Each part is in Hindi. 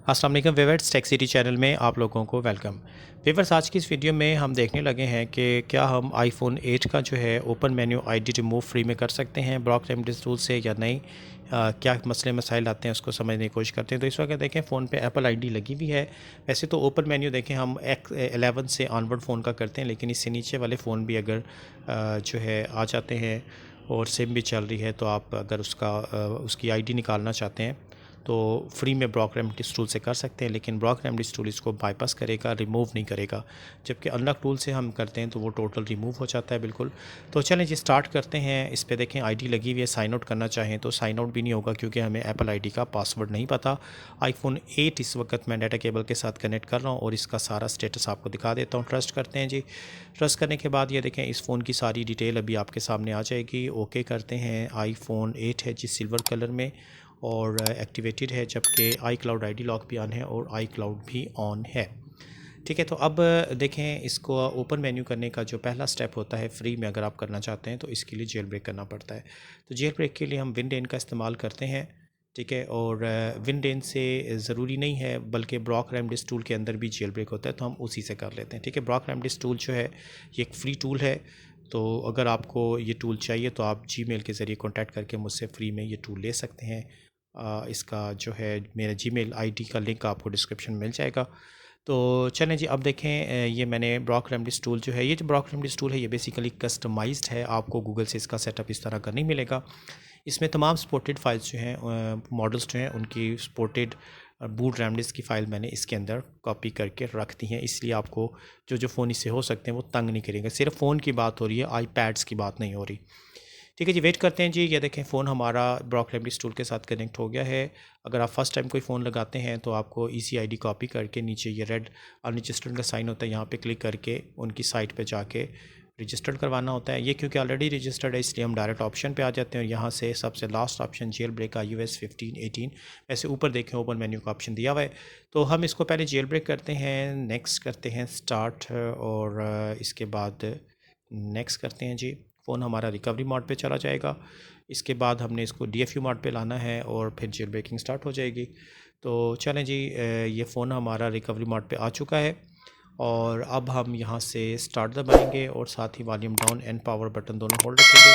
अस्सलाम वालेकुम व्यूअर्स, टेक सिटी चैनल में आप लोगों को वेलकम। व्यूअर्स, आज की इस वीडियो में हम देखने लगे हैं कि क्या हम आईफोन 8 का जो है open menu ID remove free में कर सकते हैं ब्लॉक रेमडिस टूल से या नहीं। क्या मसले मसाइल आते हैं उसको समझने की कोशिश करते हैं। तो इस वक्त देखें फ़ोन पे एप्पल आईडी लगी हुई है। वैसे तो ओपन मेन्यू देखें हम X11 से ऑनवर्ड फ़ोन का करते हैं, लेकिन इससे नीचे वाले फ़ोन भी अगर जो है आ जाते हैं और सिम भी चल रही है, तो आप अगर उसकी आईडी निकालना चाहते हैं तो फ्री में ब्लॉक रेमडिस टूल से कर सकते हैं, लेकिन ब्लॉक रेमडिस टूल इसको बाईपास करेगा, रिमूव नहीं करेगा। जबकि अनलॉक टूल से हम करते हैं तो वो टोटल रिमूव हो जाता है बिल्कुल। तो चलें जी स्टार्ट करते हैं। इस पे देखें आईडी लगी हुई है, साइन आउट करना चाहें तो साइन आउट भी नहीं होगा क्योंकि हमें एप्पल आईडी का पासवर्ड नहीं पता। आईफोन 8 इस वक्त मैं डाटा केबल के साथ कनेक्ट कर रहा हूँ और इसका सारा स्टेटस आपको दिखा देता हूँ। ट्रस्ट करते हैं जी। ट्रस्ट करने के बाद ये देखें इस फ़ोन की सारी डिटेल अभी आपके सामने आ जाएगी। ओके करते हैं। आईफोन 8 है जी, सिल्वर कलर में और एक्टिवेटेड है, जबकि आई क्लाउड आईडी लॉक भी ऑन है और आई क्लाउड भी ऑन है। ठीक है, तो अब देखें इसको ओपन मेन्यू करने का जो पहला स्टेप होता है फ्री में अगर आप करना चाहते हैं तो इसके लिए जेल ब्रेक करना पड़ता है। तो जेल ब्रेक के लिए हम विंडोज़ का इस्तेमाल करते हैं। ठीक है, और विंडोज़ से ज़रूरी नहीं है बल्कि ब्लॉक रेमडिस टूल के अंदर भी जेल ब्रेक होता है, तो हम उसी से कर लेते हैं। ठीक है, ब्लॉक रेमडिस टूल जो है ये एक फ़्री टूल है। तो अगर आपको ये टूल चाहिए तो आप जीमेल के ज़रिए कॉन्टैक्ट करके मुझसे फ्री में ये टूल ले सकते हैं। इसका जो है मेरा जीमेल आईडी का लिंक आपको डिस्क्रिप्शन में मिल जाएगा। तो चलें जी अब देखें ये मैंने ब्लॉक रेमडिस टूल जो है, ये जो ब्लॉक रेमडिस टूल है ये बेसिकली कस्टमाइज्ड है। आपको गूगल से इसका सेटअप इस तरह का नहीं मिलेगा। इसमें तमाम सपोर्टेड फाइल्स जो हैं, मॉडल्स जो हैं उनकी सपोर्टेड बूट रेमडिस की फ़ाइल मैंने इसके अंदर कॉपी करके रख दी हैं। इसलिए आपको जो फ़ोन इससे हो सकते हैं वो तंग नहीं करेंगे। सिर्फ फ़ोन की बात हो रही है, आईपैड्स की बात नहीं हो रही। ठीक है जी, वेट करते हैं जी। ये देखें फ़ोन हमारा ब्लॉक रेमडिस टूल के साथ कनेक्ट हो गया है। अगर आप फर्स्ट टाइम कोई फ़ोन लगाते हैं तो आपको ईसी आईडी कॉपी करके नीचे ये रेड अनरजिस्टर्ड का साइन होता है, यहाँ पे क्लिक करके उनकी साइट पे जाके रजिस्टर्ड करवाना होता है। ये क्योंकि ऑलरेडी रजिस्टर्ड है इसलिए हम डायरेक्ट ऑप्शन पे आ जाते हैं और यहाँ से सबसे last option jailbreak iOS 15 18 ऐसे ऊपर देखें ओपन मेन्यू का ऑप्शन दिया हुआ है। तो हम इसको पहले जेल ब्रेक करते हैं, नेक्स्ट करते हैं स्टार्ट और इसके बाद नेक्स्ट करते हैं जी। फ़ोन हमारा रिकवरी मोड पे चला जाएगा। इसके बाद हमने इसको DFU मोड पे लाना है और फिर जेल ब्रेकिंग स्टार्ट हो जाएगी। तो चलें जी, ये फ़ोन हमारा रिकवरी मोड पे आ चुका है और अब हम यहाँ से स्टार्ट दबाएंगे और साथ ही volume down and power button दोनों होल्ड रखेंगे।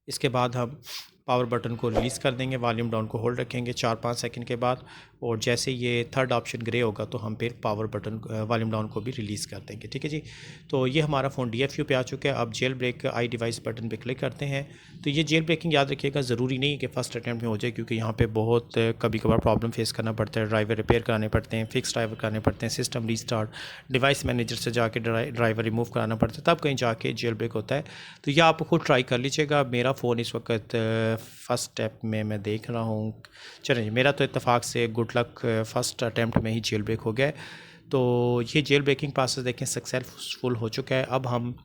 इसके बाद हम पावर बटन को रिलीज़ कर देंगे, वॉल्यूम डाउन को होल्ड रखेंगे 4-5 सेकंड के बाद, और जैसे ये थर्ड ऑप्शन ग्रे होगा तो हम फिर पावर बटन वॉल्यूम डाउन को भी रिलीज़ कर देंगे। ठीक है जी, तो ये हमारा फ़ोन DFU पे आ चुका है। अब जेल ब्रेक आई डिवाइस बटन पे क्लिक करते हैं। तो ये जेल ब्रेकिंग याद रखिएगा ज़रूरी नहीं है कि फ़र्स्ट अटैम्प्ट में हो जाए, क्योंकि यहाँ पर बहुत कभी कभार प्रॉब्लम फेस करना पड़ता है। ड्राइवर रिपेयर कराने पड़ते हैं, फिक्स ड्राइवर कराने पड़ते हैं, सिस्टम रीस्टार्ट, डिवाइस मैनेजर से जाके ड्राइवर रिमूव कराना पड़ता है, तब कहीं जाके जेल ब्रेक होता है। तो ये आप खुद ट्राई कर लीजिएगा। मेरा फ़ोन इस वक्त फ़र्स्ट स्टेप में मैं देख रहा हूँ। चलिए, मेरा तो इत्तेफाक से गुड लक फ़र्स्ट अटैम्प्ट में ही जेल ब्रेक हो गया है। तो ये जेल ब्रेकिंग प्रोसेस देखें सक्सेसफुल हो चुका है। अब हम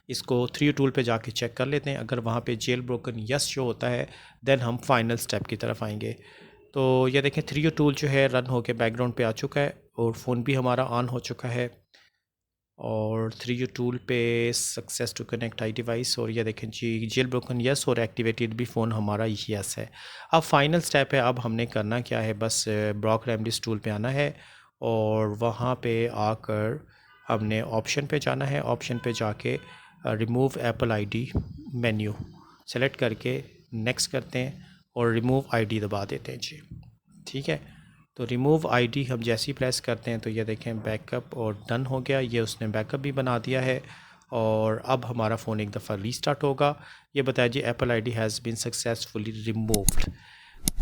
इसको 3 टूल पे जाके चेक कर लेते हैं। अगर वहाँ पे जेल ब्रोकन यस शो होता है देन हम फाइनल स्टेप की तरफ आएंगे। तो ये देखें 3 टूल जो है रन होकर बैकग्राउंड पे आ चुका है और फ़ोन भी हमारा ऑन हो चुका है और 3 टूल पे success to connect i device, और ये देखें जी जेल ब्रोकन यस और एक्टिवेटेड भी फ़ोन हमारा यस है। अब फाइनल स्टेप है, अब हमने करना क्या है, बस ब्लॉक रेमडिस टूल पे आना है और वहाँ पे आकर हमने ऑप्शन पे जाना है। ऑप्शन पे जाके remove Apple ID menu select करके नेक्स्ट करते हैं और रिमूव आईडी दबा देते हैं जी। ठीक है, तो रिमूव आईडी हम जैसे ही प्रेस करते हैं तो ये देखें बैकअप और डन हो गया। ये उसने बैकअप भी बना दिया है और अब हमारा फ़ोन एक दफ़ा रीस्टार्ट होगा। ये बताया जी Apple ID has been successfully removed.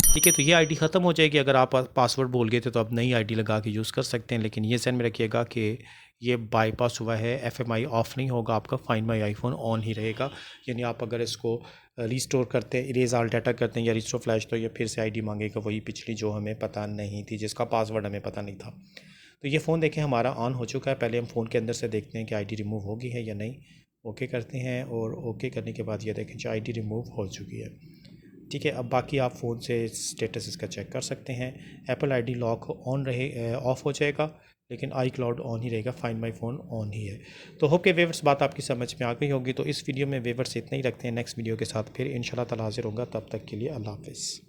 ठीक है, तो ये आईडी ख़त्म हो जाएगी। अगर आप पासवर्ड भूल गए थे तो आप नई आईडी लगा के यूज़ कर सकते हैं, लेकिन ये ज़हन में रखिएगा कि ये बाईपास हुआ है, FMI ऑफ़ नहीं होगा, आपका फाइंड माई आईफोन ऑन ही रहेगा। यानी आप अगर इसको रीस्टोर करते हैं, इरेज ऑल डाटा करते हैं या रिस्टोर फ्लैश, तो ये फिर से आईडी मांगेगा वही पिछली जो हमें पता नहीं थी, जिसका पासवर्ड हमें पता नहीं था। तो ये फ़ोन देखें हमारा ऑन हो चुका है। पहले हम फ़ोन के अंदर से देखते हैं कि आईडी रिमूव होगी है या नहीं। ओके करते हैं और ओके करने के बाद ये देखें जो आईडी रिमूव हो चुकी है। ठीक है, अब बाकी आप फ़ोन से स्टेटस इसका चेक कर सकते हैं। एप्पल आईडी लॉक ऑन रहे ऑफ़ हो जाएगा, लेकिन आई क्लाउड ऑन ही रहेगा, फाइंड माई फ़ोन ऑन ही है। तो होप के वेवर्स बात आपकी समझ में आ गई होगी। तो इस वीडियो में वेवर्स इतना ही रखते हैं, नेक्स्ट वीडियो के साथ फिर इंशाल्लाह ताला हाज़िर होगा। तब तक के लिए अल्लाह हाफ़िज़।